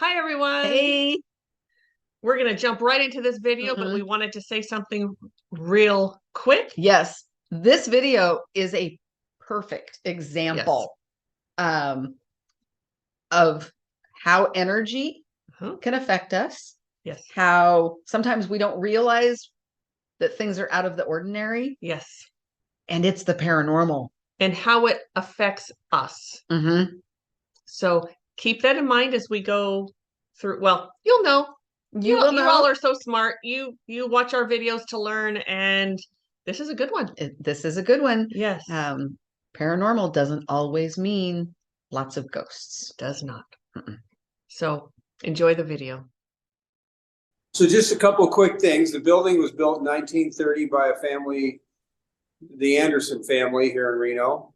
Hi, everyone. Hey. We're going to jump right into this video, but we wanted to say something real quick. Yes, this video is a perfect example of how energy can affect us. Yes. How sometimes we don't realize that things are out of the ordinary. Yes. And it's the paranormal. And how it affects us. So keep that in mind as we go through. Well, you'll know. You all are so smart. You watch our videos to learn, and this is a good one. This is a good one. Yes. Paranormal doesn't always mean lots of ghosts. Does not. So enjoy the video. So just a couple of quick things. The building was built in 1930 by a family, the Anderson family here in Reno.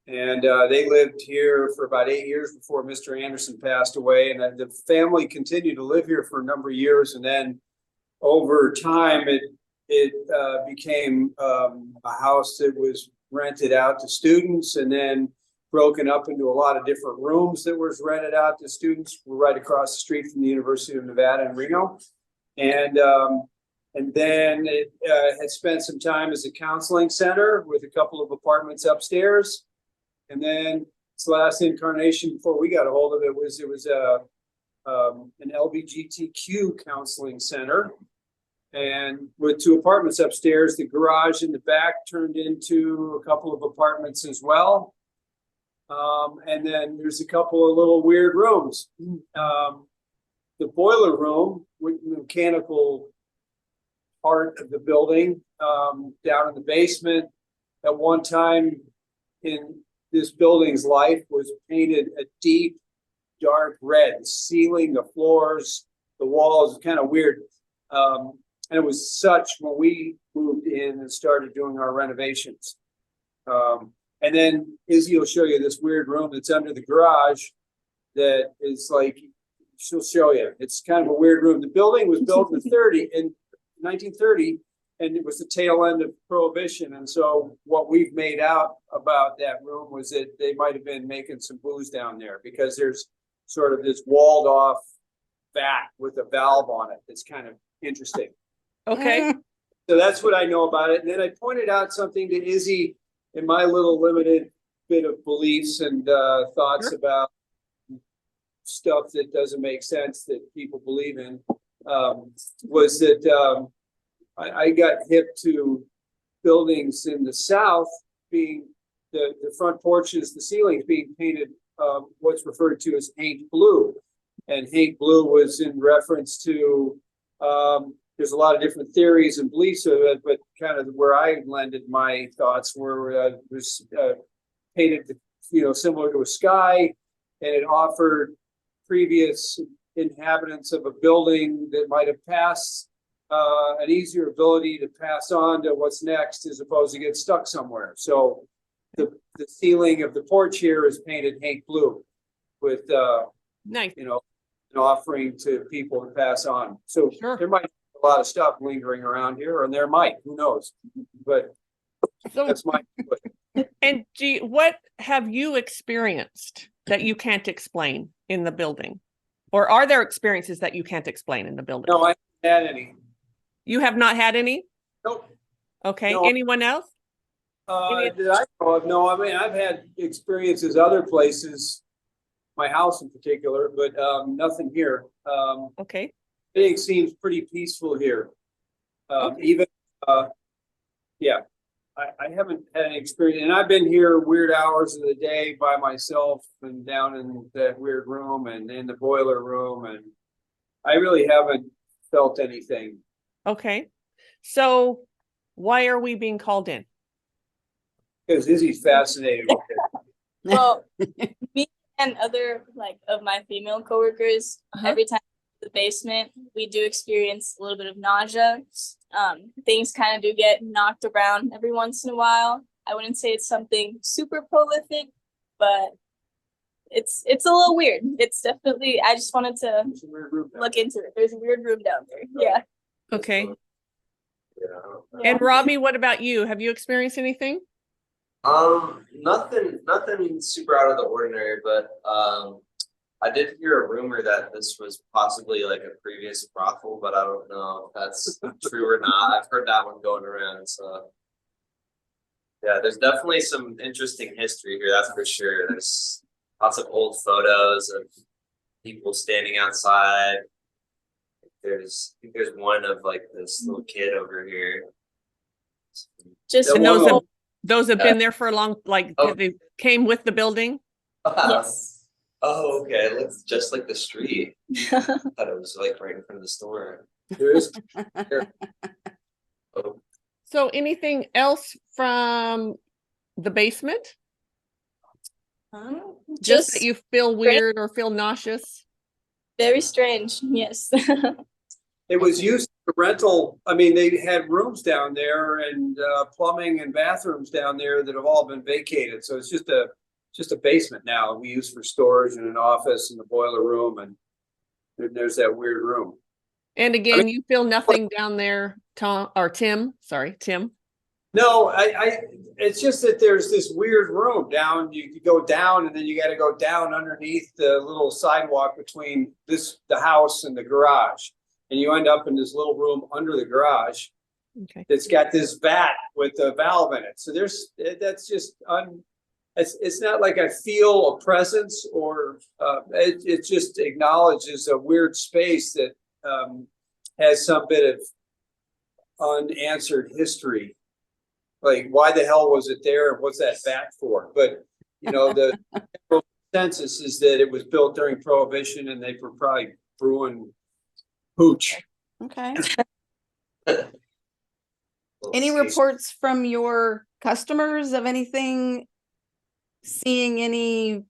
And they lived here for about 8 years before Mr. Anderson passed away. And the family continued to live here for a number of years. And then over time, it became a house that was rented out to students and then broken up into a lot of different rooms that was rented out to students. We're right across the street from the University of Nevada in Reno. And then it had spent some time as a counseling center with a couple of apartments upstairs. And then its last incarnation before we got a hold of it was an LGBTQ counseling center, and with 2 apartments upstairs. The garage in the back turned into a couple of apartments as well. And then there's a couple of little weird rooms. The boiler room with the mechanical part of the building down in the basement at one time in this building's life was painted a deep dark red. The ceiling, the floors, the walls, kind of weird. And it was such when we moved in and started doing our renovations. And then Izzy will show you this weird room that's under the garage that is like, she'll show you. It's kind of a weird room. The building was built in 1930, and it was the tail end of Prohibition. And so what we've made out about that room was that they might have been making some booze down there, because there's sort of this walled off vat with a valve on it. It's kind of interesting. Okay. So that's what I know about it. And then I pointed out something to Izzy in my little limited bit of beliefs and thoughts about stuff that doesn't make sense that people believe in, was that I got hip to buildings in the South being the front porches, the ceilings being painted what's referred to as Hank blue. And Hank blue was in reference to, there's a lot of different theories and beliefs of it, but kind of where I landed my thoughts were was painted, similar to a sky, and it offered previous inhabitants of a building that might have passed an easier ability to pass on to what's next, as opposed to get stuck somewhere. So the ceiling of the porch here is painted Hank blue with nice, an offering to people to pass on. So there might be a lot of stuff lingering around here, and there might, who knows? But that's my input. And what have you experienced that you can't explain in the building? Or are there experiences that you can't explain in the building? No, I haven't had any. You have not had any? Nope. Okay. No. Anyone else? Did I know of? No, I mean, I've had experiences other places, my house in particular, but nothing here. Okay. Everything seems pretty peaceful here. Okay. Even, yeah, I haven't had any experience. And I've been here weird hours of the day by myself and down in that weird room and in the boiler room. And I really haven't felt anything. Okay. So why are we being called in? Because Izzy's fascinated with it. Well, me and other of my female coworkers, every time in the basement, we do experience a little bit of nausea. Things kind of do get knocked around every once in a while. I wouldn't say it's something super prolific, but it's a little weird. It's definitely, I just wanted to look into it. There's a weird room down there. Yeah. Okay. Yeah. And Robbie, what about you? Have you experienced anything? Nothing super out of the ordinary, but I did hear a rumor that this was possibly like a previous brothel, but I don't know if that's true or not. I've heard that one going around, so. Yeah, there's definitely some interesting history here, that's for sure. There's lots of old photos of people standing outside. I think there's one of like this little kid over here. Just And those have Yeah. been there for a long, like Oh. they came with the building. yes. Oh, okay. It looks just like the street. I thought it was like right in front of the store. There is, Oh, So anything else from the basement? Just that you feel weird or feel nauseous? very strange. Yes. it was used for rental. I mean, they had rooms down there and plumbing and bathrooms down there that have all been vacated. So it's just a basement now. We use for storage and an office and the boiler room, and there's that weird room. And again, you feel nothing down there, Tim. Sorry, Tim. No, it's just that there's this weird room down. You go down and then you got to go down underneath the little sidewalk between the house and the garage. And you end up in this little room under the garage. Okay. That's got this vat with a valve in it. So that's just it's not like I feel a presence or it just acknowledges a weird space that has some bit of unanswered history. Like, why the hell was it there and what's that vat for? But, the consensus is that it was built during Prohibition and they were probably brewing hooch. Okay. Any reports from your customers of anything, seeing any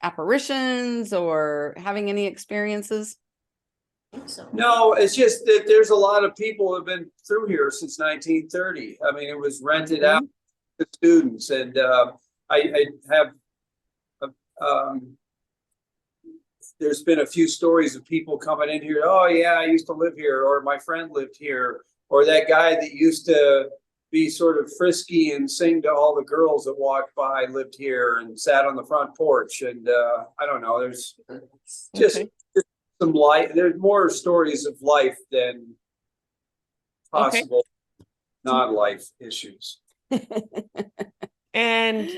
apparitions or having any experiences? No, it's just that there's a lot of people who have been through here since 1930. I mean, it was rented out to students, and I have. There's been a few stories of people coming in here. Oh yeah, I used to live here, or my friend lived here, or that guy that used to be sort of frisky and sing to all the girls that walked by lived here and sat on the front porch. And I don't know. There's just some life. There's more stories of life than possible non-life issues. And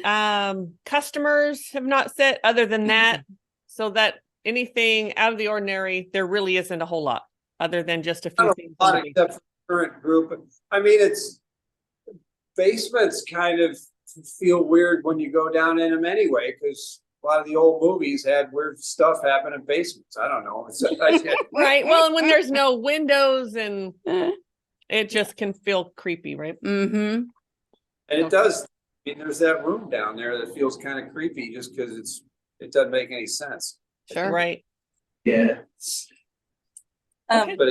customers have not said other than that, so that anything out of the ordinary, there really isn't a whole lot other than just a few things. Except for the current group. I mean, basements kind of feel weird when you go down in them anyway, because a lot of the old movies had weird stuff happen in basements. I don't know. Right. Well, and when there's no windows and it just can feel creepy, right? Mm-hmm. And it does. I mean, there's that room down there that feels kind of creepy just because it doesn't make any sense. Sure. Right. Yeah. Um, But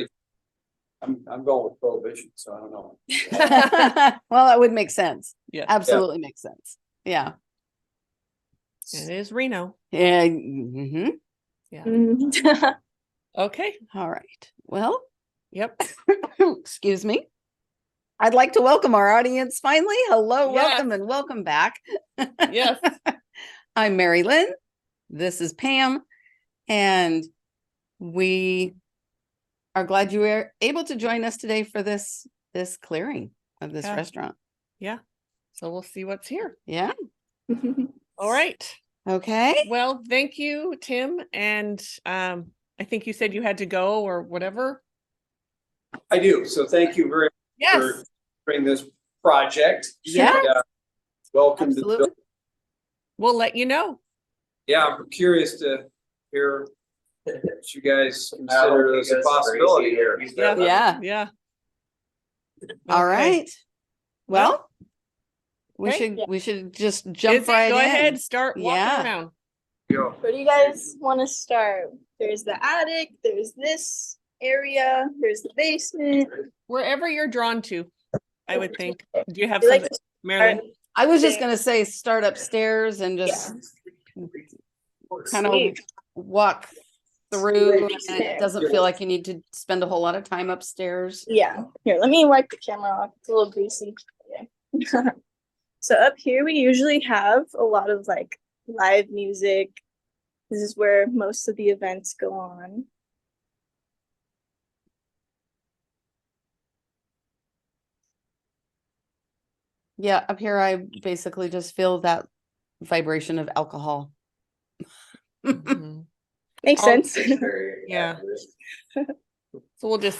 I'm going with Prohibition, so I don't know. Well, that would make sense. Yeah. Absolutely makes sense. Yeah. It is Reno. Yeah. Mm-hmm. mhm. Okay. All right. Well, Yep. excuse me. I'd like to welcome our audience finally. Hello, Yes. welcome, and welcome back. Yes. I'm Mari-Lyn. This is Pam, and we are glad you were able to join us today for this clearing of this Yeah. restaurant. Yeah. So we'll see what's here. Yeah. All right. Okay. Well, thank you, Tim. And I think you said you had to go or whatever. I do. So thank you very much for bringing this project. Yeah. And, welcome Absolutely. to. We'll let you know. Yeah, I'm curious to hear what you guys consider as a possibility here. Yeah. Yeah. Yeah. All Okay. right. Well, Okay. we should just jump Izzy, right go in. ahead. Start walking Yeah. around. Go. Where do you guys want to start? There's the attic, there's this area, there's the basement. Wherever you're drawn to, I would think. Do you have Do you like something, to Mari-Lyn? start? I was just gonna say start upstairs and just kind of Sweet. walk through. And Sure. it doesn't feel like you need to spend a whole lot of time upstairs. Yeah. Here, let me wipe the camera off. It's a little greasy. Okay. So up here we usually have a lot of like live music, This is where most of the events go on. Yeah, up here I basically just feel that vibration of alcohol. Mhm. Makes Oh, sense. Very Yeah. accurate. So we'll just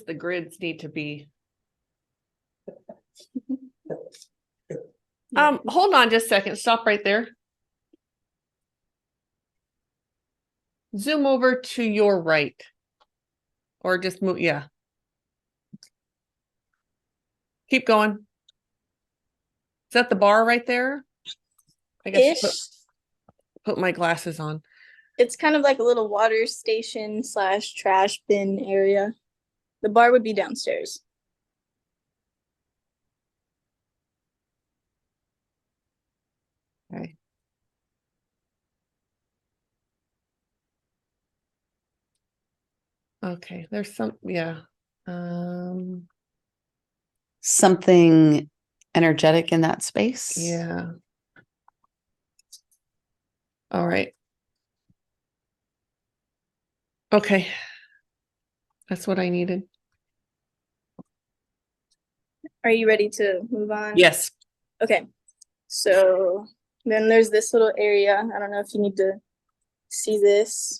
the grids need to be. Hold on just a second. Stop right there. Zoom over to your right. Or just move, yeah. Keep going. Is that the bar right there? I guess Ish. put my glasses on. It's kind of like a little water station / trash bin area. The bar would be downstairs. Okay. Okay, there's some, yeah. Something energetic in that space. Yeah. All right. Okay. That's what I needed. Are you ready to move on? Yes. Okay. So then there's this little area. I don't know if you need to see this.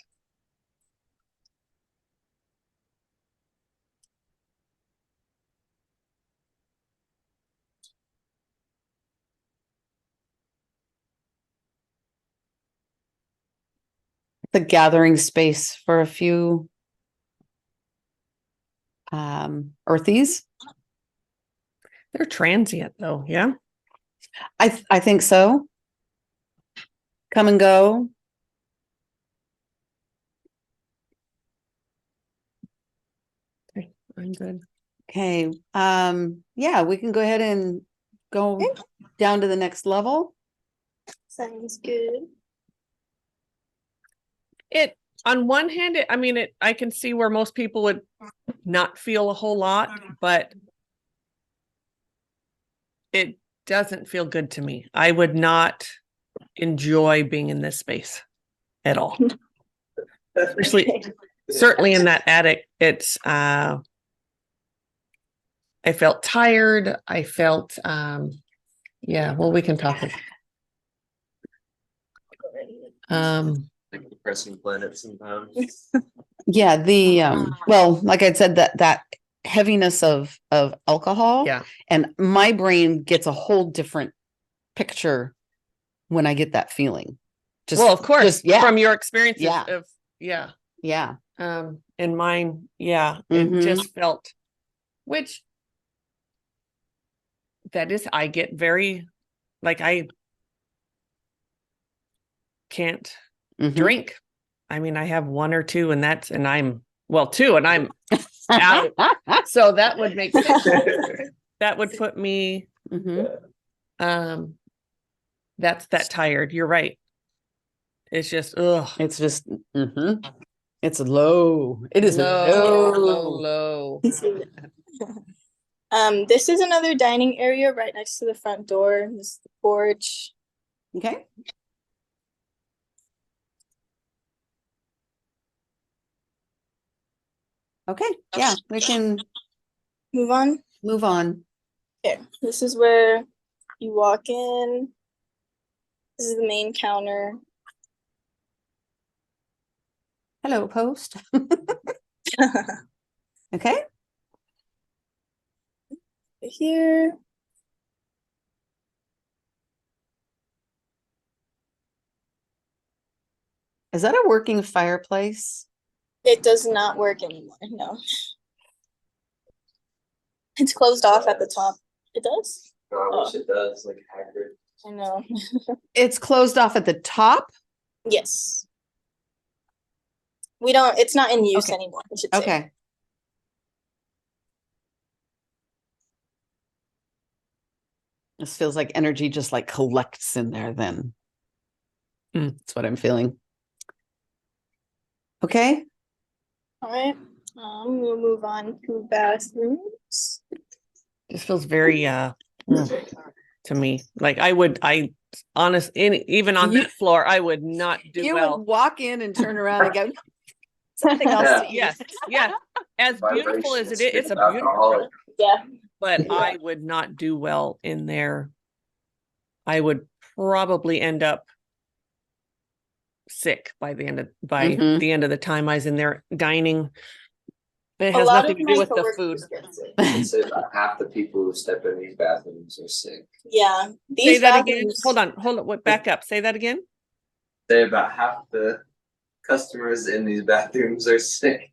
The gathering space for a few earthies. They're transient though, yeah. I think so. Come and go. Okay, I'm good. Okay. Yeah, we can go ahead and go down to the next level. Sounds good. It on one hand, I mean, I can see where most people would not feel a whole lot, but it doesn't feel good to me. I would not enjoy being in this space at all. Especially certainly in that attic, it's I felt tired. I felt yeah, well, we can talk. Like depressing planet sometimes. Yeah, the well, like I said, that heaviness of alcohol. Yeah. And my brain gets a whole different picture when I get that feeling. Well, of course, yeah. from your experiences Yeah. of yeah. Yeah. And mine, yeah, Mhm. it just felt, which that is, I get very, like, I can't Mhm. drink. I mean, I have one or two and I'm, well, two and I'm out. So that would make sense. That would put me, Mhm. that's that tired. You're right. It's just, ugh. It's just, it's low. It is low. This is another dining area right next to the front door. This is the porch. Okay. Okay. Yeah, we can Move on. move on. Okay, this is where you walk in. This is the main counter. Hello, host. Okay. Here. Is that a working fireplace? It does not work anymore. No. It's closed off at the top. It does? I wish it does, like Hagrid. I know. It's closed off at the top. Yes. It's not in use Okay. anymore, I should say. Okay. This feels like energy just like collects in there then. That's what I'm feeling. Okay. All right. We'll move on to bathrooms. Just feels very to me. Like I even on that floor, I would not do You well. would walk in and turn around and go, something else to eat. Yes, yeah. As beautiful as it is, it's a beautiful alcoholic. Yeah. but I would not do well in there. I would probably end up sick by the end of the time I was in there dining. It has nothing to do with the food. I'd say about half the people who step in these bathrooms are sick. Yeah. Say These that again. bathrooms. Hold on. Back up. Say that again. Say about half the customers in these bathrooms are sick.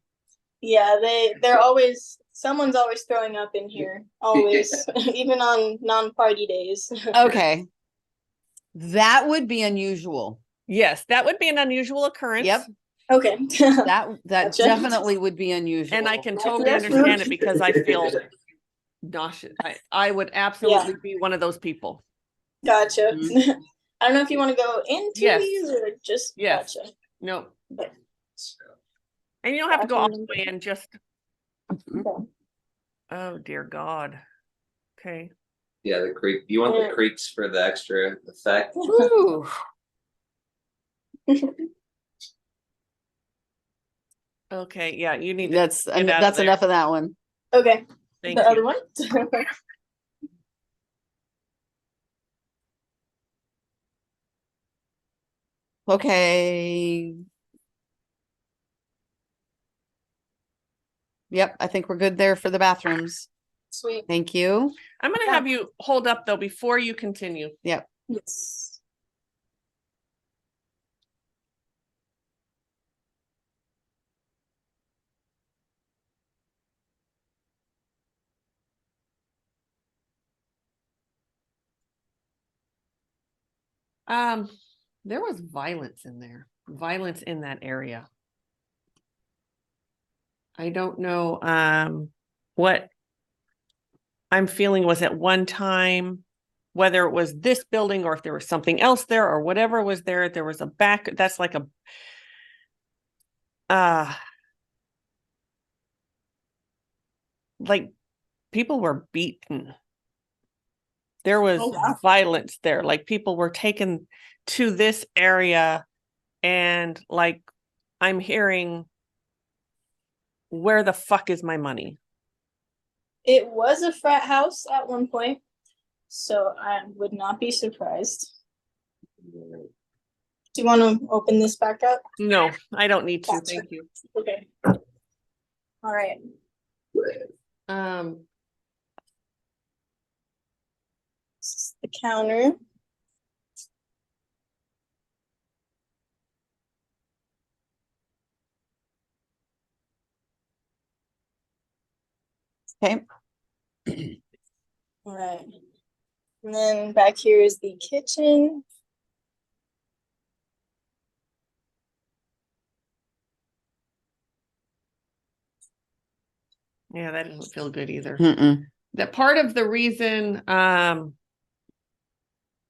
Yeah, they're always, someone's always throwing up in here. Always. Even on non-party days. Okay. That would be unusual. Yes, that would be an unusual occurrence. Yep. Okay. That Gotcha. definitely would be unusual. And I can totally That's understand rude. it because I feel nauseous. I would absolutely be one of those people. Gotcha. Mhm. I don't know if you want to go into Yes. these or just Yes. gotcha. No. But- And you don't have to go all the Bathroom. way in, just Okay. oh dear God. Okay. Yeah, the creek. You want Yeah. the creeks for the extra effect? Woo. Okay, yeah, you need to That's get out of that's there. enough of that one. Okay. Thank The you. other one? Okay. Yep, I think we're good there for the bathrooms. Sweet. Thank you. I'm gonna have you hold up though before you continue. Yes. There was violence in there, violence in that area. I don't know what I'm feeling was at one time, whether it was this building or if there was something else there or whatever was there. There was a back, that's like a like people were beaten. There was violence there, like people were taken to this area and like I'm hearing, where the fuck is my money? It was a frat house at one point, so I would not be surprised. Do you want to open this back up? No, I don't need to. Gotcha. Thank you. Okay. All right. This is the counter. Okay. All right. And then back here is the kitchen. Yeah, that doesn't feel good either. Mm-mm. That part of the reason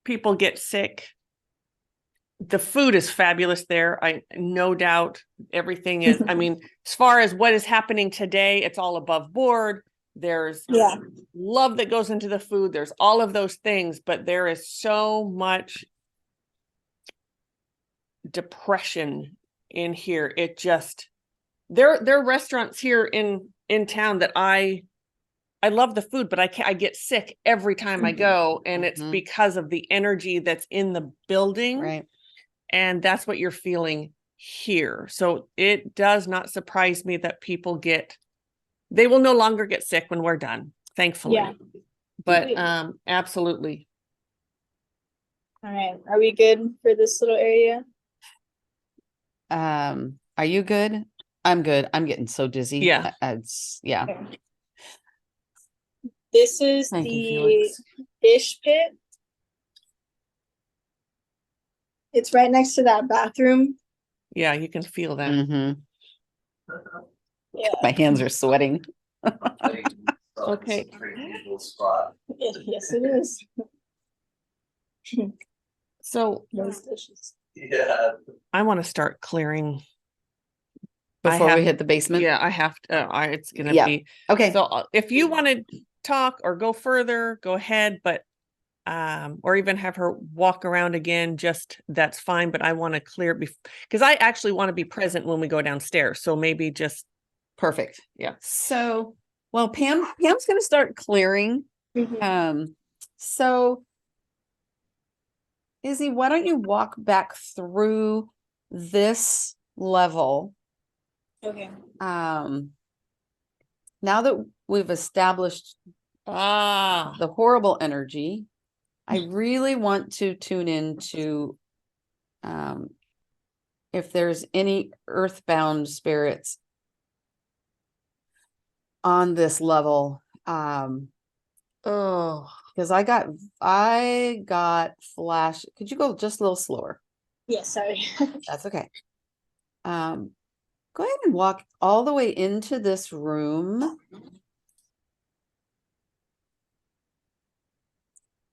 people get sick, the food is fabulous there. I no doubt everything is, I mean, as far as what is happening today, it's all above board. There's love that goes into the food. There's all of those things, but there is so much depression in here. It just, there are restaurants here in town that I love the food, but I get sick every time I go, and it's because of the energy that's in the building. Right. And that's what you're feeling here. So it does not surprise me that people they will no longer get sick when we're done, thankfully. Yeah. But absolutely. All right. Are we good for this little area? Are you good? I'm good. I'm getting so dizzy. Yeah. Yeah. Okay. This is Thank you, the Felix. dish pit. It's right next to that bathroom. Yeah, you can feel that. Mm-hmm. Yeah. My hands are sweating. Okay. Spot. Yes, it is. So Those dishes. Yeah. I want to start clearing. Before we hit the basement? Yeah, I have to. It's going to Yeah. be. Okay. So if you want to talk or go further, go ahead. But or even have her walk around again, just that's fine. But I want to clear because I actually want to be present when we go downstairs. So maybe just Perfect. yeah. So, well, Pam's going to start clearing. So Izzy, why don't you walk back through this level? Okay. Now that we've established the horrible energy, I really want to tune into if there's any earthbound spirits on this level. Because I got flash. Could you go just a little slower? Yeah, sorry. That's okay. Go ahead and walk all the way into this room.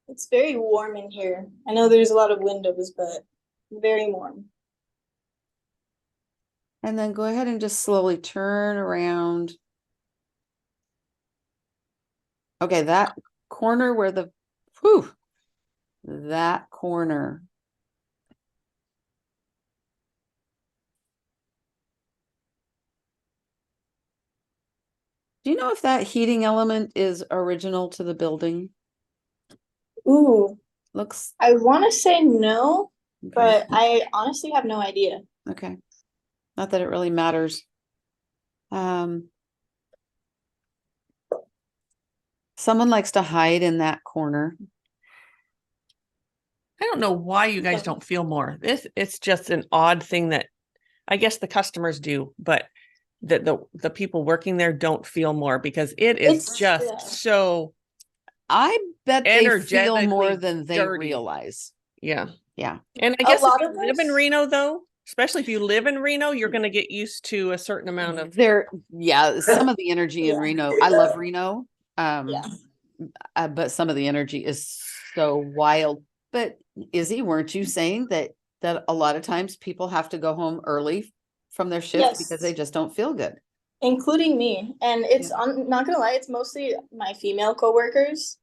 It's very warm in here. I know there's a lot of windows, but very warm. And then go ahead and just slowly turn around. Okay, that corner where that corner. Do you know if that heating element is original to the building? Ooh, Looks I want to say no, okay. but I honestly have no idea. Okay. Not that it really matters. Someone likes to hide in that corner. I don't know why you guys don't feel more. It's just an odd thing that I guess the customers do, but the people working there don't feel more because it's just so I bet they feel energetically more than they dirty. realize. Yeah. Yeah. And I guess if lot you of live in us- Reno though, especially if you live in Reno, you're going to get used to a certain amount of some of the energy in Yeah. Reno. I love Reno. Yeah. But some of the energy is so wild. But Izzy, weren't you saying that a lot of times people have to go home early from their shift because they just don't feel good? Including me. And it's I'm not gonna lie, it's mostly my female coworkers.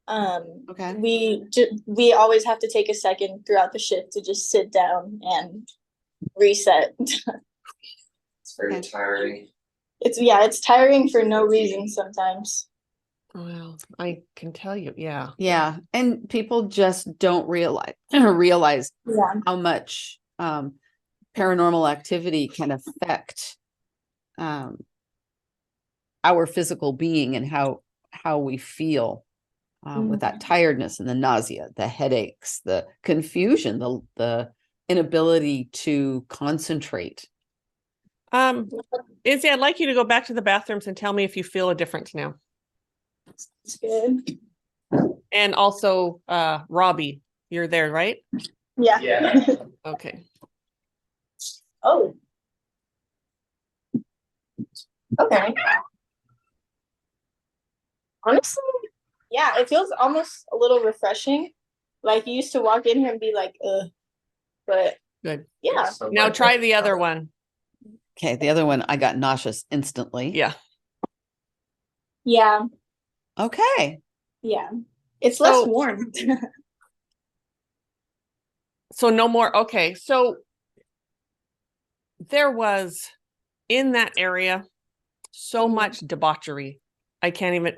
Okay. We always have to take a second throughout the shift to just sit down and reset. It's very tiring. It's tiring for no reason sometimes. well, I can tell you, yeah. Yeah. And people just don't realize how much paranormal activity can affect our physical being and how we feel with that tiredness and the nausea, the headaches, the confusion, the inability to concentrate. Izzy, I'd like you to go back to the bathrooms and tell me if you feel a difference now. It's good. And also, Robbie, you're there, right? Yeah. Okay. Oh. Okay. Honestly, yeah, it feels almost a little refreshing. Like you used to walk in here and be like, but Good. yeah. Now try the other one. Okay, the other one, I got nauseous instantly. Yeah. Yeah. Okay. Yeah. It's less warm. So no more. Okay. So there was in that area so much debauchery. I can't even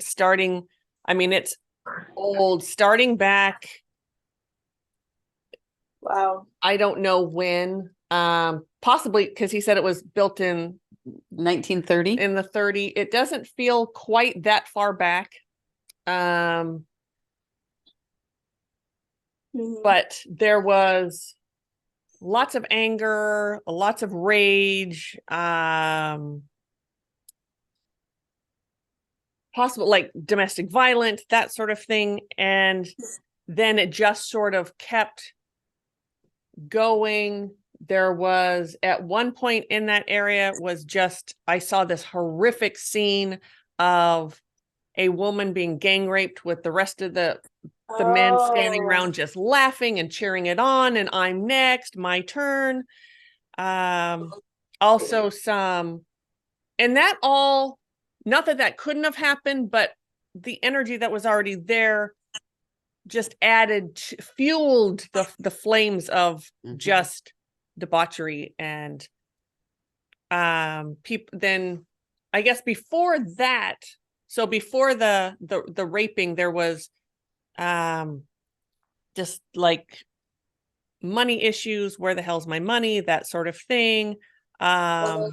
it's old, starting back. Wow. I don't know when, possibly because he said it was built in 1930 in the 30. It doesn't feel quite that far back. But there was lots of anger, lots of rage, possible like domestic violence, that sort of thing. And then it just sort of kept going. There was at one point in that area I saw this horrific scene of a woman being gang raped with the rest of the men standing around just laughing and cheering it on, and I'm next, my turn. Also and that all, not that couldn't have happened, but the energy that was already there just fueled the flames of Mhm. just debauchery. And people, then I guess before that, so before the raping, there was just like money issues. Where the hell's my money? That sort of thing. Yeah.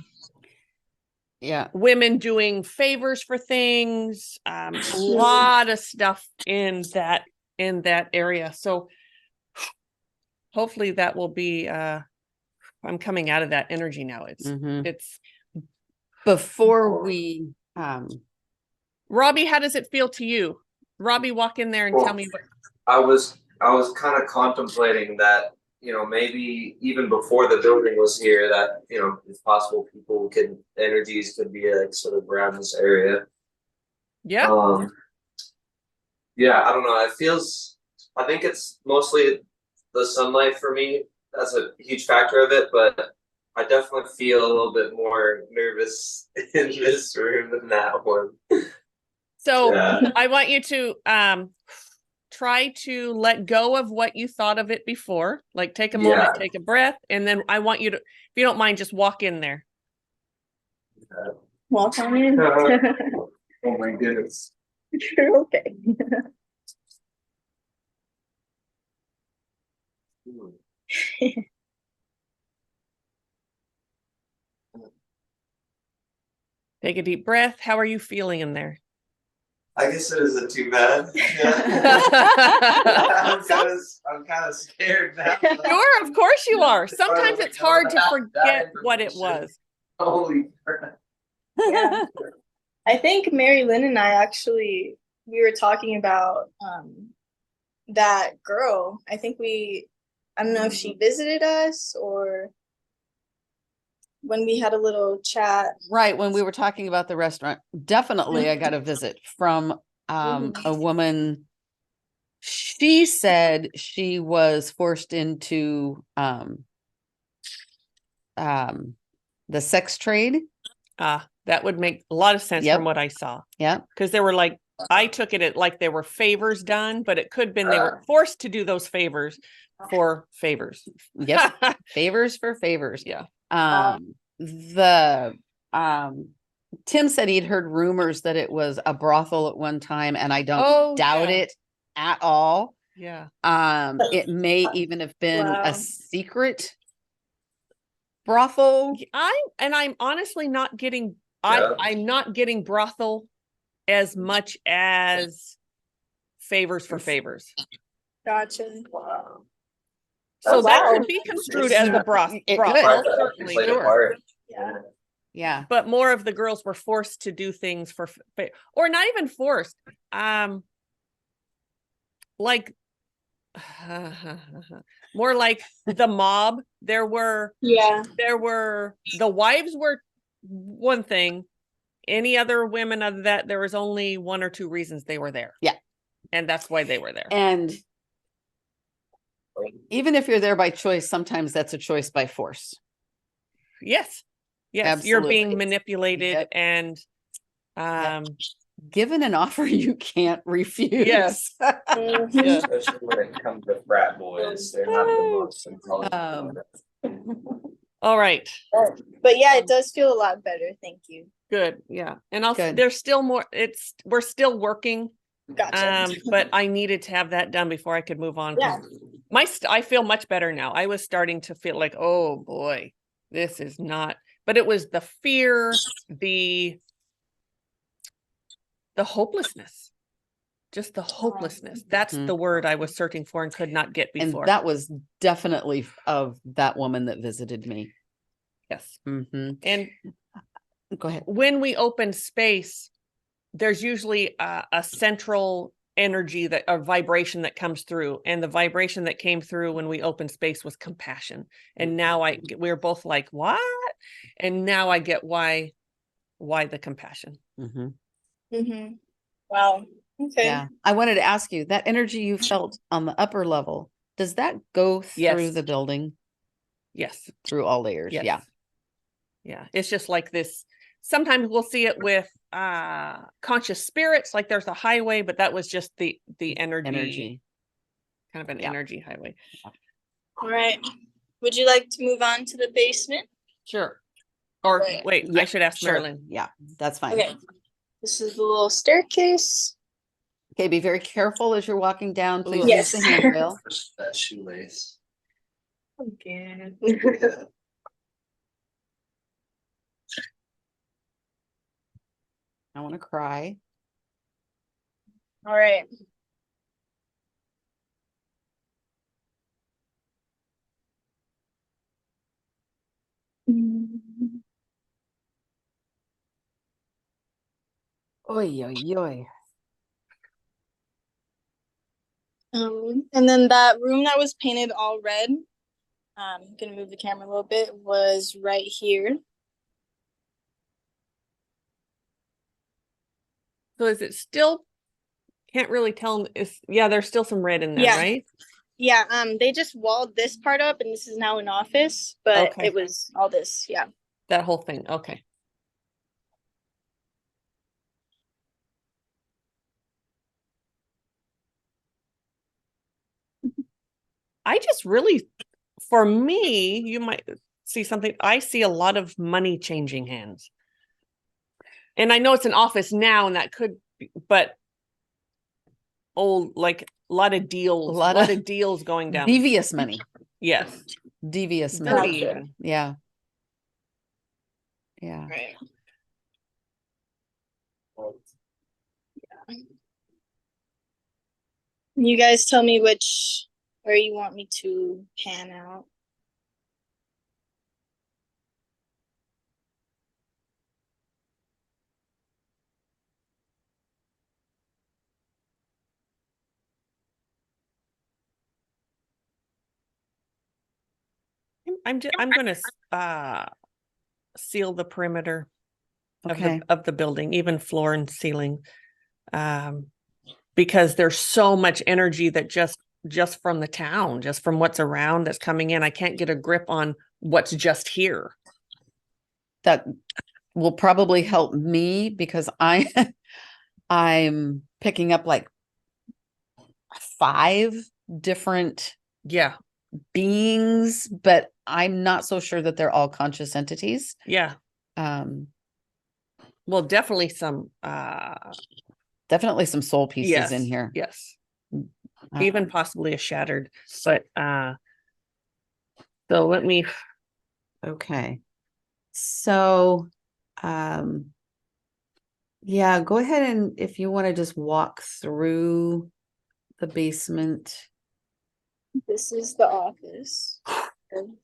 Women doing favors for things, a lot of stuff in that area. So hopefully that will be I'm coming out of that energy now. Mhm. It's Before we Robbie, how does it feel to you? Robbie, walk in there and tell me what. I was kind of contemplating that, maybe even before the building was here, that, if possible, energies could be like sort of around this area. Yeah. Yeah, I don't know. I think it's mostly the sunlight for me. That's a huge factor of it, but I definitely feel a little bit more nervous in this room than that one. So Yeah. I want you to try to let go of what you thought of it before. Like take a moment, take a breath, and then I want you to, if you don't mind, just walk in there. Walk on in. Oh my goodness. Okay. Take a deep breath. How are you feeling in there? I guess it isn't too bad. I'm kind of scared now. Sure, of course you are. Sometimes it's hard to forget what it was. Holy crap. Yeah. I think Mari-Lyn and I we were talking about that girl. I don't know if she visited us or when we had a little chat. Right, when we were talking about the restaurant, definitely I got a visit from a woman. She said she was forced into the sex trade. That would make a lot of sense from what I saw. Yeah. Because they were like, I took it like there were favors done, but it could have been they were forced to do those favors for favors. Yep. Favors for favors. Yeah. Tim said he'd heard rumors that it was a brothel at one time, and I don't doubt it at all. Yeah. It may even have been a secret brothel. I'm honestly not getting I'm not getting brothel as much as favors for favors. Gotcha. Wow. So that could be construed as a brothel. Certainly. Sure. Yeah. Yeah. But more of the girls were forced to do things for, or not even forced. Like more like the mob. The wives were one thing. Any other women other than that, there was only one or two reasons they were there. Yeah. And that's why they were there. And even if you're there by choice, sometimes that's a choice by force. Yes. Yes. Absolutely. You're being manipulated and given an offer you can't refuse. Yes. Yes. Especially when it comes to frat boys, they're not the most intelligent. All right. But yeah, it does feel a lot better. Thank you. Good. Yeah. And Good. there's still more. We're still working. Gotcha. But I needed to have that done before I could move on. Yeah. I feel much better now. I was starting to feel like, oh boy, this is not, but it was the fear, the hopelessness, just the hopelessness. That's the word I was searching for and could not get before. And that was definitely of that woman that visited me. Yes. Mm-hmm. And go ahead. When we open space, there's usually a central energy, a vibration that comes through, and the vibration that came through when we opened space was compassion. And now we're both like, what? And now I get why the compassion. Mm-hmm. Mm-hmm. Wow. Okay. Yeah. I wanted to ask you, that energy you felt on the upper level, does that go through the building? Yes. Through all layers. Yes. Yeah. Yeah. It's just like this. Sometimes we'll see it with conscious spirits, like there's a highway, but that was just the energy kind of an Yeah. energy highway. All right. Would you like to move on to the basement? Sure. Or Right. wait, Yeah, I should ask sure. Mari-Lyn. Yeah, that's fine. Okay. This is the little staircase. Okay, be very careful as you're walking down. Please Yes. use the handrail. That shoelace. Okay. I want to cry. All right. Oy, oy, oy. And then that room that was painted all red, gonna move the camera a little bit, was right here. So is it still, can't really tell, if, yeah, there's still some red in there, Yeah. right? Yeah, they just walled this part up and this is now an office, but Okay. it was all this, yeah. That whole thing, okay. I just really, for me, you might see something, I see a lot of money changing hands. And I know it's an office now and that could be, but like a lot of deals, A lot of deals going down. Devious money. Yes. Devious Dirty money. even. Yeah. Yeah. Right. You guys tell me where you want me to pan out. I'm gonna seal the perimeter of Okay. the building, even floor and ceiling. Because there's so much energy that just from the town, just from what's around that's coming in. I can't get a grip on what's just here. That will probably help me because I'm picking up like 5 different Yeah. beings, but I'm not so sure that they're all conscious entities. Yeah. Well, definitely some Definitely some soul pieces in here. Yes. Even possibly a shattered, but so let me. Okay. So yeah, go ahead and if you want to just walk through the basement. This is the office.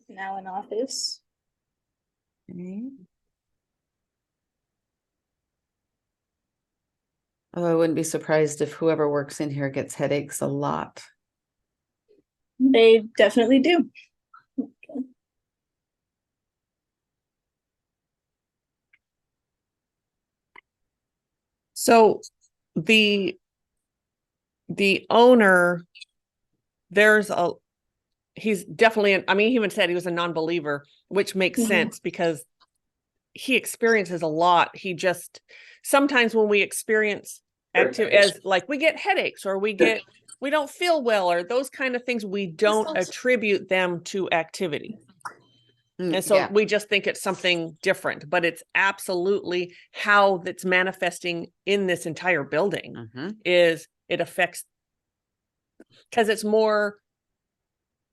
Now an office. Okay. Oh, I wouldn't be surprised if whoever works in here gets headaches a lot. They definitely do. Okay. So the owner, he's definitely, I mean, he even said he was a non-believer, which makes sense because he experiences a lot. He just, sometimes when we experience as like we get headaches or we don't feel well or those kind of things, we don't attribute them to activity. And so we just think it's something different, but it's absolutely how that's manifesting in this entire building is it affects, because it's a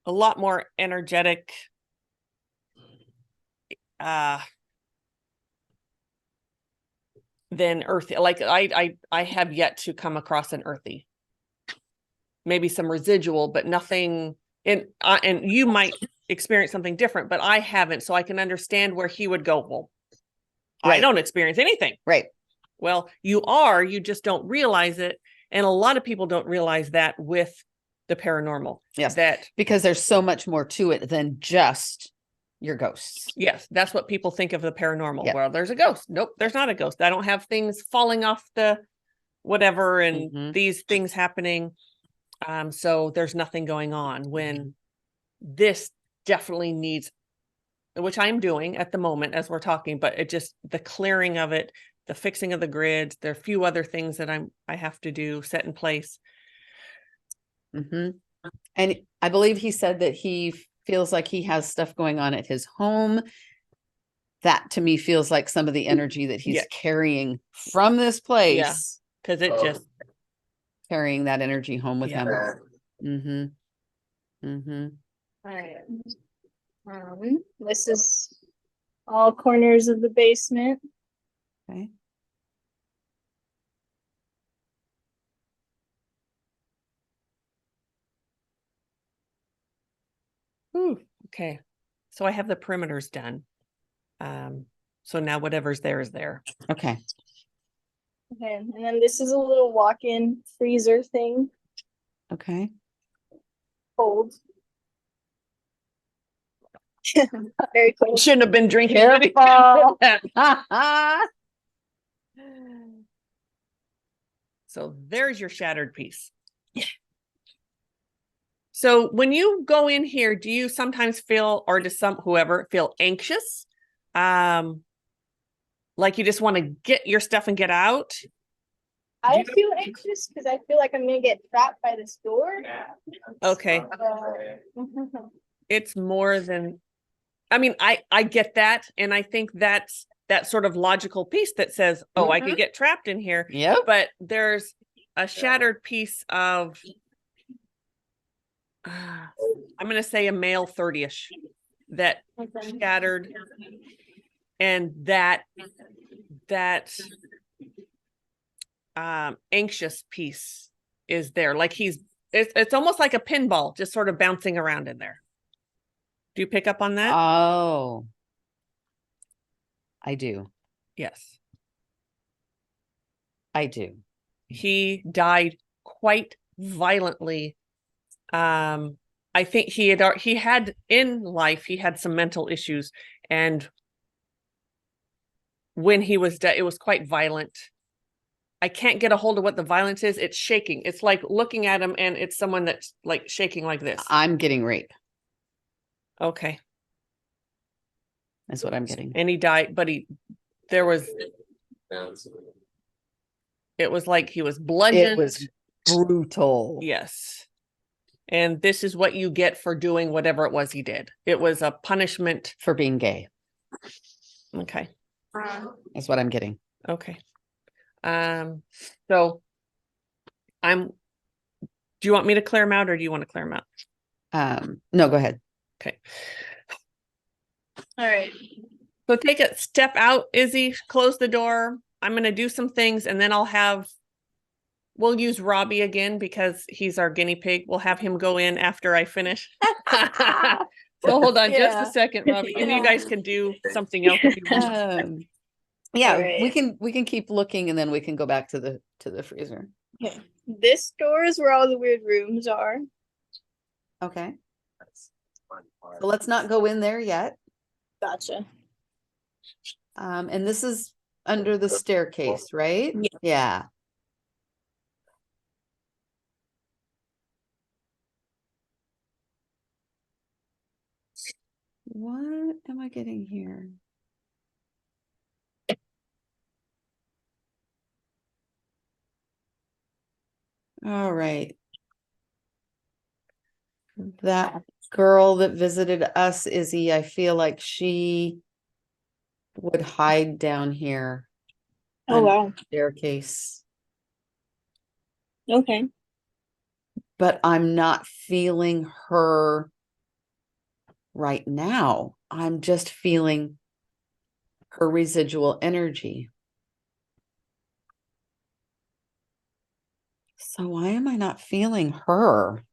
lot more energetic, than earthy. Like I have yet to come across an earthy, maybe some residual, but nothing and you might experience something different, but I haven't. So I can understand where he would go, well, I don't experience anything. Right. Well, you just don't realize it. And a lot of people don't realize that with the paranormal. Yes. That because there's so much more to it than just your ghosts. Yes. That's what people think of the paranormal. Yep. Well, there's a ghost. Nope, there's not a ghost. I don't have things falling off the whatever and these things happening. So there's nothing going on when this definitely needs, which I'm doing at the moment as we're talking, but it just, the clearing of it, the fixing of the grids, there are a few other things that I have to do, set in place. And I believe he said that he feels like he has stuff going on at his home. That to me feels like some of the energy that he's Yeah. carrying from this place, Because it just, carrying that energy home with Yeah. him. Mm-hmm. All right. This is all corners of the basement. Okay. ooh, okay. So I have the perimeters done. So now whatever's there is there. Okay. Okay, and then this is a little walk-in freezer thing. Okay. Cold. Very cold. Shouldn't have been drinking. Careful. So there's your shattered piece. So when you go in here, do you sometimes feel, or does whoever feel anxious? Like you just want to get your stuff and get out? I feel anxious because I feel like I'm gonna get trapped by this door. Okay. It's more than, I mean, I get that. And I think that's that sort of logical piece that says, oh, I could get trapped in here. Yep. But there's a shattered piece of, I'm going to say a male 30-ish that shattered, and that anxious piece is there. Like it's almost like a pinball just sort of bouncing around in there. Do you pick up on that? Oh, I do. Yes. I do. He died quite violently. I think he had in life, he had some mental issues, and when he was dead, it was quite violent. I can't get a hold of what the violence is. It's shaking. It's like looking at him and it's someone that's like shaking like this. I'm getting rape. Okay. That's what I'm getting. And he died, but it was like he was bludgeoned. It was brutal. Yes. And this is what you get for doing whatever it was he did. It was a punishment For being gay. Okay. That's what I'm getting. Okay. So do you want me to clear him out, or do you want to clear him out? No, go ahead. Okay. All right. So take a step out, Izzy, close the door. I'm going to do some things, and then we'll use Robbie again because he's our guinea pig. We'll have him go in after I finish. So hold on just a second, Robbie, and you guys can do something else if you want. Yeah, Right. we can keep looking, and then we can go back to the freezer. Okay. This door is where all the weird rooms are. Okay. So let's not go in there yet. Gotcha. And this is under the staircase, right? Yeah. Yeah. What am I getting here? All right. That girl that visited us, Izzy, I feel like she would hide down here. Oh, under wow. the staircase. Okay. But I'm not feeling her right now. I'm just feeling her residual energy. So why am I not feeling her?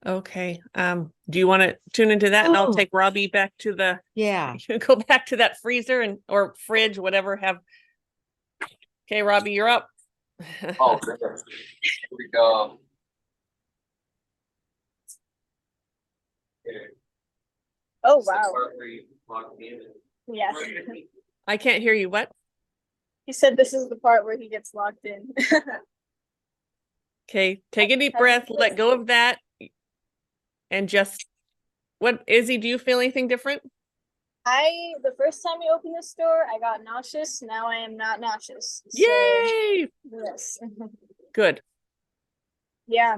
Okay. Do you want to tune into that? And I'll take Robbie back to go back to that freezer or fridge, whatever. Okay, Robbie, you're up. Oh, here we go. Okay. Oh, This is the wow. part where you lock me in. Yeah. I can't hear you. What? He said this is the part where he gets locked in. Okay, take a deep breath, let go of that. And Izzy, do you feel anything different? The first time we opened this door, I got nauseous. Now I am not nauseous. So, Yay! yes. Good. Yeah.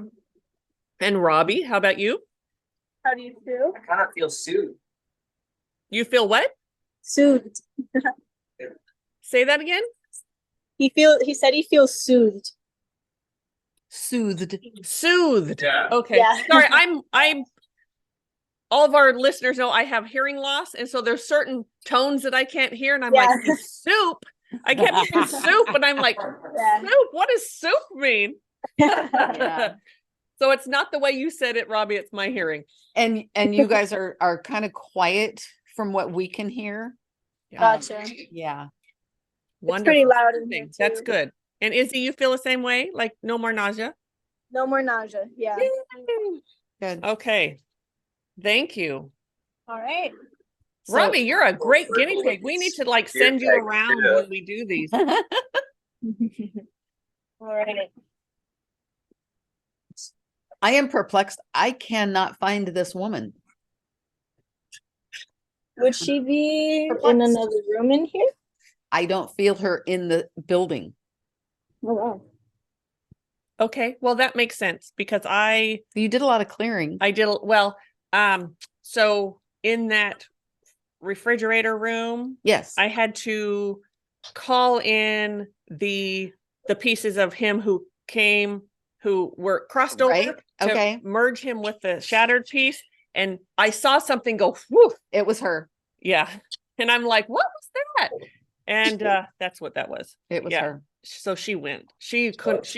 And Robbie, how about you? How do you feel? I kind of feel soothed. You feel what? Soothed. Say that again. He said he feels soothed. Soothed. Soothed. Yeah. Okay. Yeah. Sorry, I'm all of our listeners know I have hearing loss, and so there's certain tones that I can't hear, and I'm Yeah. like, soup. I kept hearing soup, and I'm like, Yeah. soup? What does soup mean? Yeah. So it's not the way you said it, Robbie, it's my hearing. And you guys are kind of quiet from what we can hear. Gotcha. Yeah. It's pretty loud in here, That's too. good. And Izzy, you feel the same way? Like no more nausea? No more nausea. Yeah. Good. Okay. Thank you. All right. So- Robbie, you're a great guinea pig. We need to like send you around when we do these. All right. I am perplexed. I cannot find this woman. Would she be in Perplexed. another room in here? I don't feel her in the building. Oh wow. Okay, well that makes sense because You did a lot of clearing. I did well, so in that refrigerator room, Yes. I had to call in the pieces of him who were crossed over Right? to Okay. merge him with the shattered piece. And I saw something go, whoo, It was her. yeah. And I'm like, what was that? And that's what that was. It was Yeah. her. So she went. She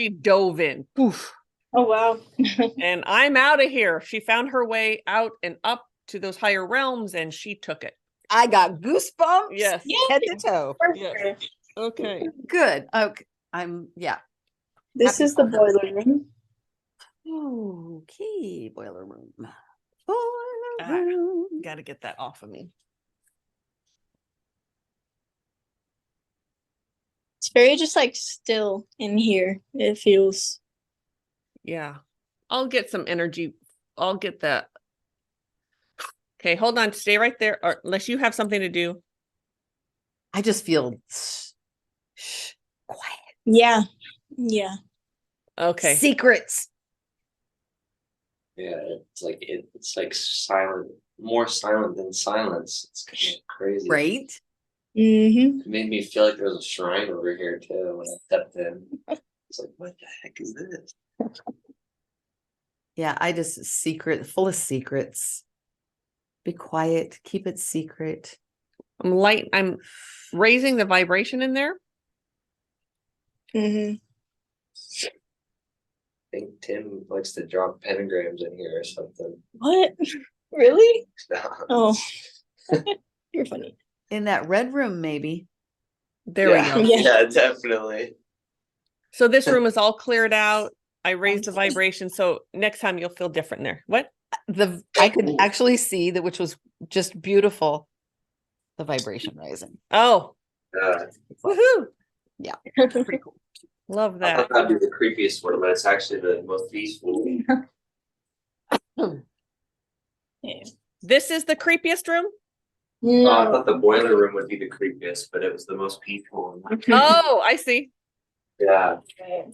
dove in. Poof. Oh wow. And I'm out of here. She found her way out and up to those higher realms and she took it. I got goosebumps. Yes. Head to toe. Yes. Okay. Good. Okay. This is the boiler room. Okay. Boiler room. Ah. Boiler room. Got to get that off of me. It's very just like still in here. It feels. Yeah. I'll get some energy. I'll get that. Okay, hold on. Stay right there. Or unless you have something to do. I just feel quiet. Yeah. Yeah. Okay. Secrets. Yeah, it's like silent, more silent than silence. It's kind of crazy. Right? Mm-hmm. It made me feel like there was a shrine over here too when I stepped in. It's like, what the heck is this? Yeah, I just full of secrets. Be quiet, keep it secret. I'm raising the vibration in there. Mm-hmm. I think Tim likes to draw pentagrams in here or something. What? Really? Oh. You're funny. In that red room, maybe. There we go. Yeah. Yeah, definitely. So this room is all cleared out. I raised the vibration. So next time you'll feel different there. What? I could actually see that, which was just beautiful. The vibration rising. Oh, woohoo. Yeah. Pretty cool. Love I that. thought that'd be the creepiest one, but it's actually the most peaceful. Yeah. This is the creepiest room? Oh, I thought the boiler room would be the creepiest, but it was the most peaceful one. Oh, I see. Yeah. Okay.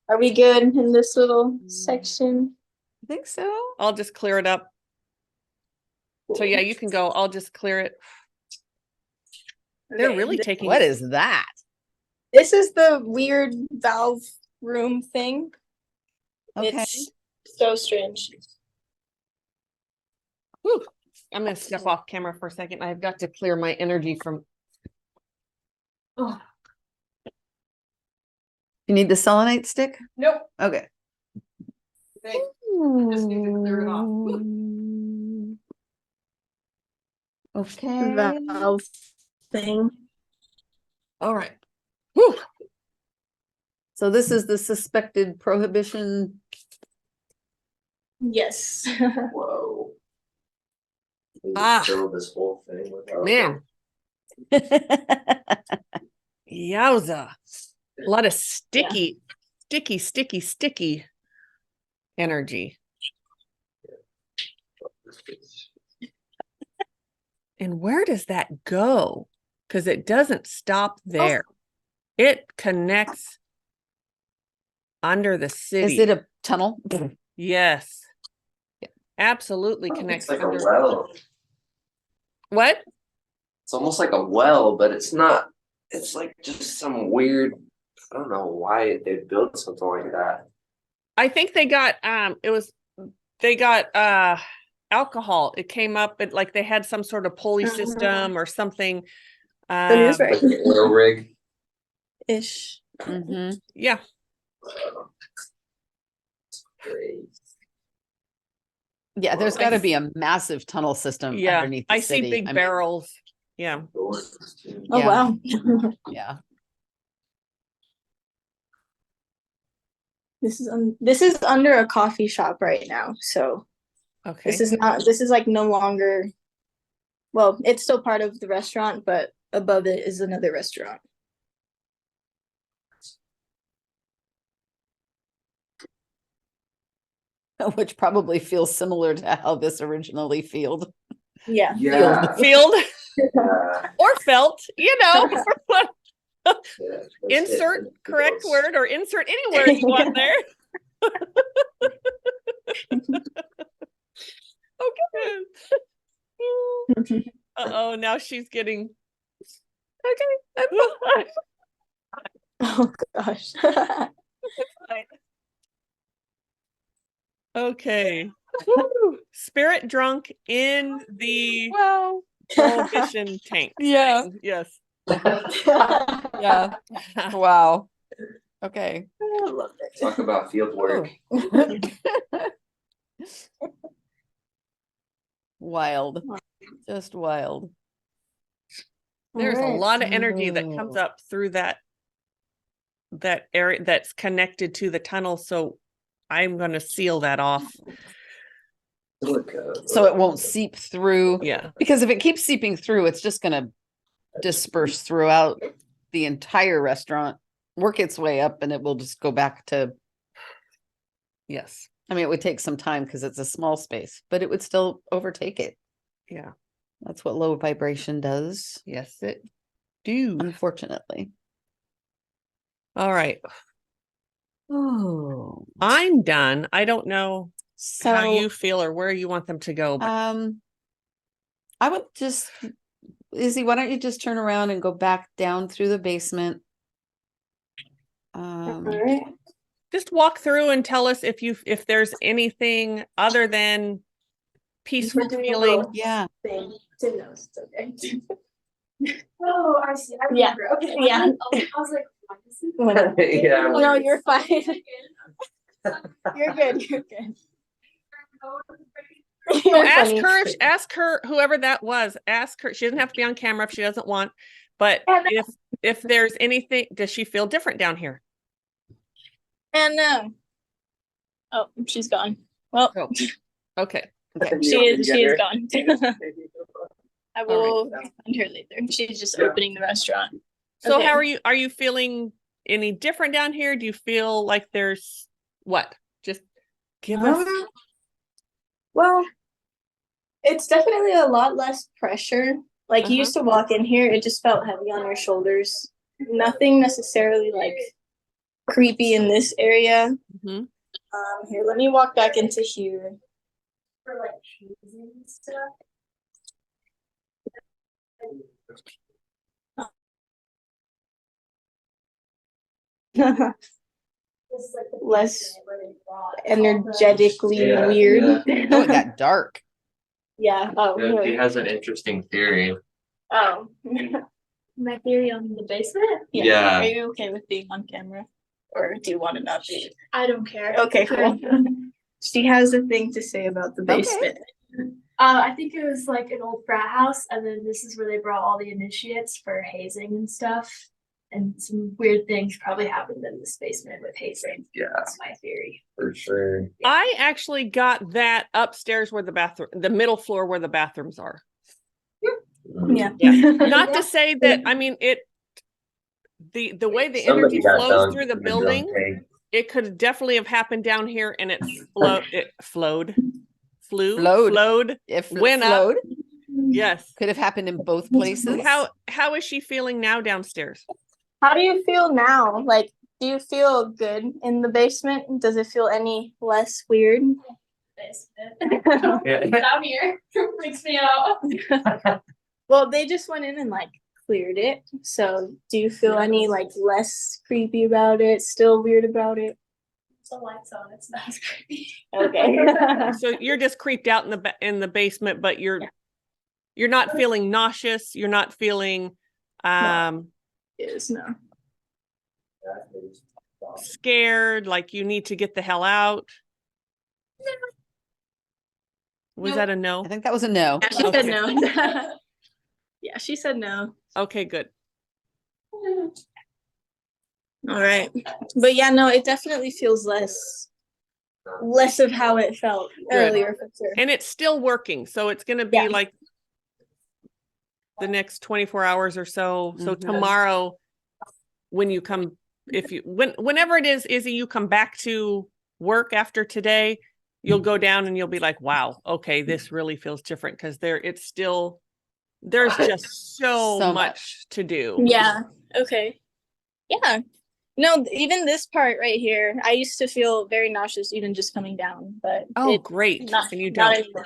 Are we good in this little section? I think so. I'll just clear it up. So yeah, you can go. I'll just clear it. They're Okay, really taking What is that? This is the weird valve room thing. Okay. It's so strange. Whew. I'm going to step off camera for a second. I've got to clear my energy from. Oh, You need the selenite stick? nope. Okay. Thanks. Just need to clear it off. Whew. Okay. Valve thing. All right. Whew. So this is the suspected prohibition. Yes. Whoa. We Ah. filled this whole thing with our Man, yowza. A lot of sticky energy. And where does that go? Because it doesn't stop there. It connects under the city. Is it a tunnel? Yes. Yeah. Absolutely It's connects like a under. well. What? It's almost like a well, but it's not. It's like just some weird. I don't know why they built something like that. I think they got they got alcohol. It came up at like they had some sort of pulley system or something. But it is right Like an oil rig. ish. Yeah. Great. Yeah, there's got to be a massive tunnel system Yeah. underneath the I city. see big barrels. Yeah. Oh Yeah. wow. Yeah. This is under a coffee shop right now. So Okay. this is like no longer, well, it's still part of the restaurant, but above it is another restaurant. Which probably feels similar to how this originally felt. Yeah. Field Yeah. or felt, you know. Yeah, Insert correct word or insert any word you want there. Okay. Uh-oh, now she's getting okay. Oh gosh. Okay. Woo. Spirit drunk in the prohibition tank. Yeah. Yes. Yeah. Wow. Okay. I love it. Talk about field work. Wild. Just wild. There's a Alright. lot of energy that comes up through that area that's connected to the tunnel. So I'm going to seal that off. So it won't seep through. Yeah. Because if it keeps seeping through, it's just going to disperse throughout the entire restaurant, work its way up, and it will just go back to. Yes. I mean, it would take some time because it's a small space, but it would still overtake it. Yeah. That's what low vibration does. Yes, it do. Unfortunately. All right. Oh. I'm done. I don't know So how you feel or where you want them to go. But I would just, Izzy, why don't you just turn around and go back down through the basement? Alright. just walk through and tell us if there's anything other than peaceful feeling. Yeah. Tim knows it's okay. Oh, I see. I Yeah. remember. Okay. Yeah. I was like, what is it? Yeah. No, you're fine. You're good. You're good. So You're ask funny. ask her, whoever that was, ask her. She doesn't have to be on camera if she doesn't want, but if there's anything, does she feel different down here? And oh, she's gone. Well, Oh, okay. she is gone. I will find her later. She's just opening the restaurant. So Okay. how are you feeling any different down here? Do you feel like there's what? Just give us. Well, it's definitely a lot less pressure. Like you used to walk in here, it just felt heavy on your shoulders. Nothing necessarily like creepy in this area. Mm-hmm. Here, let me walk back into here. For like cheesing and stuff. Less energetically weird. Oh, it got dark. Yeah. Oh, He really? has an interesting theory. Oh. My theory on the basement? Yeah. Are you okay with being on camera? Or do you want to not be? I don't care. Okay, cool. She has a thing to say about the basement. I think it was like an old frat house, and then this is where they brought all the initiates for hazing and stuff. And some weird things probably happened in this basement with hazing. Yeah. That's my theory. For sure. I actually got that upstairs where the middle floor where the bathrooms are. Yeah. Not to say that, I mean, the way the energy flows through the building, it could definitely have happened down here and it flowed. If it Went up. flowed, Yes. could have happened in both places. How is she feeling now downstairs? How do you feel now? Like Do you feel good in the basement? Does it feel any less weird? Down here freaks me out. Well, they just went in and like cleared it. So do you feel any like less creepy about it? Still weird about it? The lights on, it's not as creepy. Okay. So you're just creeped out in the basement, but you're not feeling nauseous. You're not feeling Is no. scared, like you need to get the hell out. Was that a no? I think that was a no. Yeah, she Okay. said no. Yeah, she said no. Okay, good. All right. But yeah, no, it definitely feels less of how it felt earlier for sure. And it's still working. So it's going to be like the next 24 hours or so. So tomorrow, when you come, whenever it is, Izzy, you come back to work after today, you'll go down and you'll be like, wow, okay, this really feels different because there's just so much to do. Yeah. Okay. Yeah. No, even this part right here, I used to feel very nauseous even just coming down, but Great. And you not don't. anymore.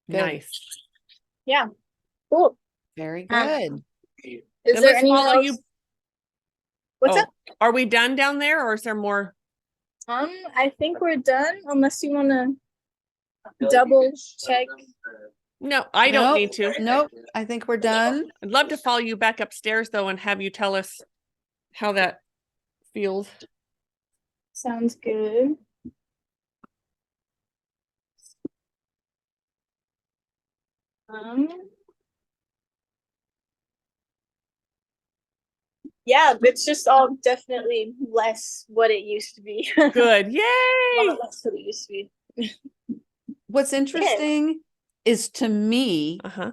Nice. Yeah. Cool. Very good. Is Then there let's anyone follow else? you. What's up? Are we done down there or is there more? I think we're done unless you want to double check. No, I don't need to. Nope. I think we're done. I'd love to follow you back upstairs though and have you tell us how that feels. Sounds good. Yeah, it's just all definitely less what it used to be. Good. Yay! A lot less what it used to be. What's interesting is to me, Uh-huh.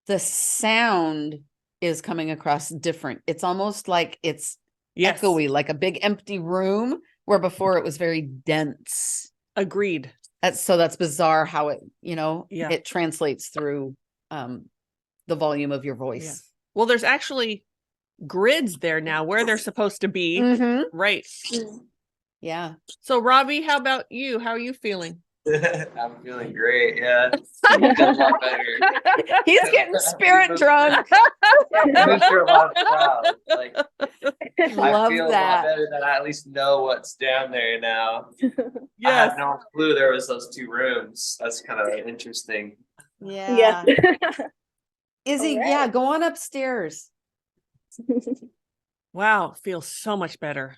the sound is coming across different. It's almost like it's Yes. echoey, like a big empty room where before it was very dense. Agreed. That's bizarre how it, Yeah. it translates through the volume of your voice. Yeah. Well, there's actually grids there now where they're supposed to be. Mm-hmm. Right. Yeah. So Robbie, how about you? How are you feeling? I'm feeling great. Yeah. I feel a lot better. He's getting spirit drunk. Mr. Love Proud. Like, I Love feel a lot that. better that I at least know what's down there now. I Yes. had no clue there was those two rooms. That's kind of interesting. Yeah. Izzy, All right. yeah, go on upstairs. Wow. Feels so much better.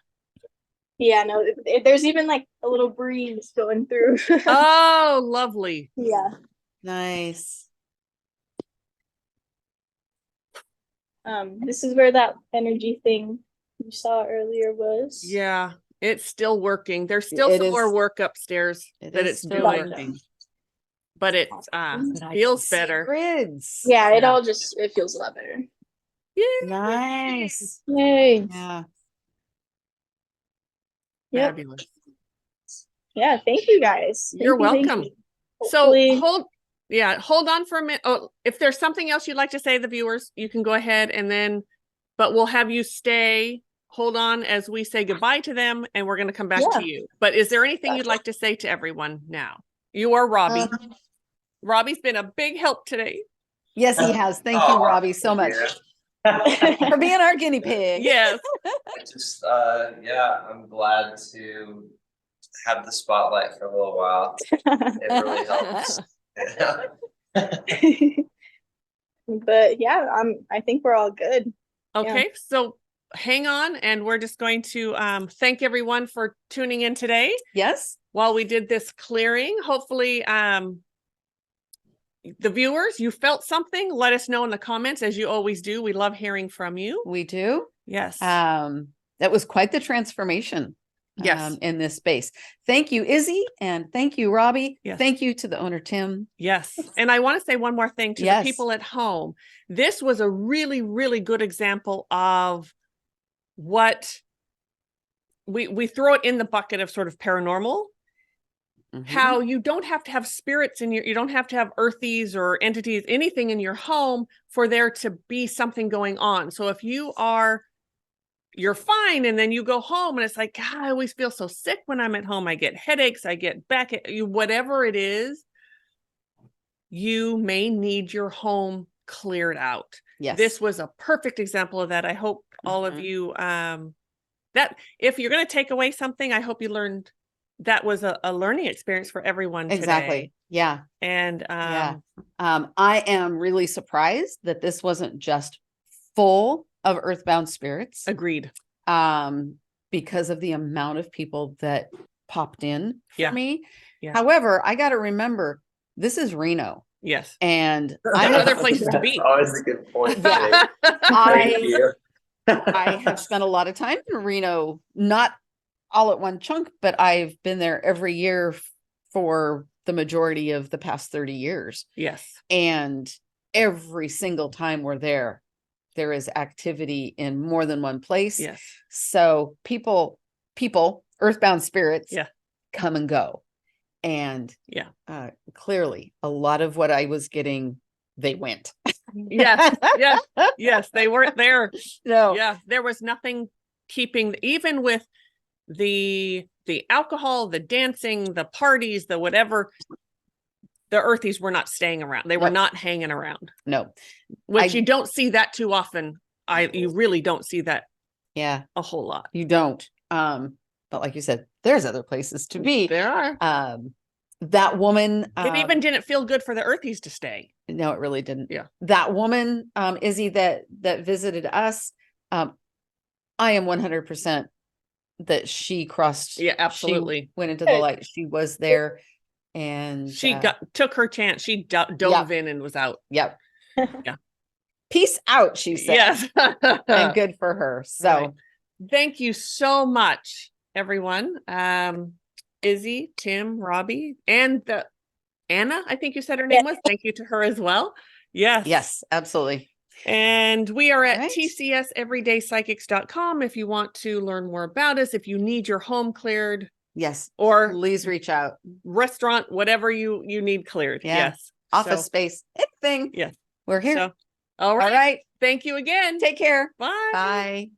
Yeah, no, there's even like a little breeze going through. Oh, lovely. Yeah. Nice. This is where that energy thing you saw earlier was. Yeah. It's still working. There's still It some is- more work upstairs it that is it's still doing. working. But it But I feels can see better. Grids. Yeah, it feels a lot better. Yay. Nice. Yay. Yeah. Yep. Fabulous. Yeah, thank you guys. You're Thank you. welcome. Hopefully- So hold on for a minute. Oh, if there's something else you'd like to say to the viewers, you can go ahead but we'll have you hold on as we say goodbye to them and we're going to come back to you. But is there anything you'd like to say to everyone now? You are Robbie. Robbie's been a big help today. Yes, he has. Thank you, Robbie, so much for being our guinea pig. Yes. Just I'm glad to have the spotlight for a little while. It really helps. But yeah, I think we're all good. Okay, so hang on and we're just going to thank everyone for tuning in today. Yes. While we did this clearing, hopefully the viewers, you felt something. Let us know in the comments, as you always do. We love hearing from you. We do. Yes. That was quite the transformation. Yes. In this space. Thank you, Izzy, and thank you, Robbie. Yes. Thank you to the owner, Tim. Yes. And I want to say one more thing to the people at home. This was a really, really good example of what we throw it in the bucket of sort of paranormal. How you don't have to have spirits you don't have to have earthies or entities, anything in your home for there to be something going on. So if you are you're fine. And then you go home and it's like, God, I always feel so sick when I'm at home. I get headaches, I get back at you, whatever it is, you may need your home cleared out. Yes. This was a perfect example of that. I hope all of you, that if you're going to take away something, I hope you learned that was a learning experience for everyone today. Exactly. Yeah. And I am really surprised that this wasn't just full of earthbound spirits. agreed. Because of the amount of people that popped in for Yeah. me. Yeah. However, I got to remember, this is Reno, Yes. and There are other places to be. That's always a good point. Yeah. Thank I you. I have spent a lot of time in Reno, not all at one chunk, but I've been there every year for the majority of the past 30 years. Yes. And every single time we're there is activity in more than one place. Yes. So people, earthbound spirits, Yeah. come and go. And Yeah. Clearly a lot of what I was getting, they went. Yes. Yes. Yes. They weren't there. No. Yeah. There was nothing keeping, even with the alcohol, the dancing, the parties, the whatever, the earthies were not staying around. They were Nope. not hanging around, No. which you don't see that too often. You really don't see that Yeah, a whole lot. you don't. But like you said, there's other places to be. There are. That woman, It even didn't feel good for the earthies to stay. no, it really didn't. Yeah. That woman, Izzy, that visited us, I am 100% that she crossed. Yeah, she absolutely. went into the light. She was there, and She took her chance. She dove in and was out. Yep. Yeah. Peace out, she said. Yes. And good for her. So Right. Thank you so much, everyone. Izzy, Tim, Robbie, and Anna, I think you said her name was. Thank you to her as well. Yes. yes, absolutely. And we are at Right. tcseverydaypsychics.com if you want to learn more about us, if you need your home cleared Yes. or Please reach out. restaurant, whatever you need cleared. Yeah. Yes. Office space, anything. Yes. We're here. So, all All right. right. Thank you again. Take care. Bye. Bye.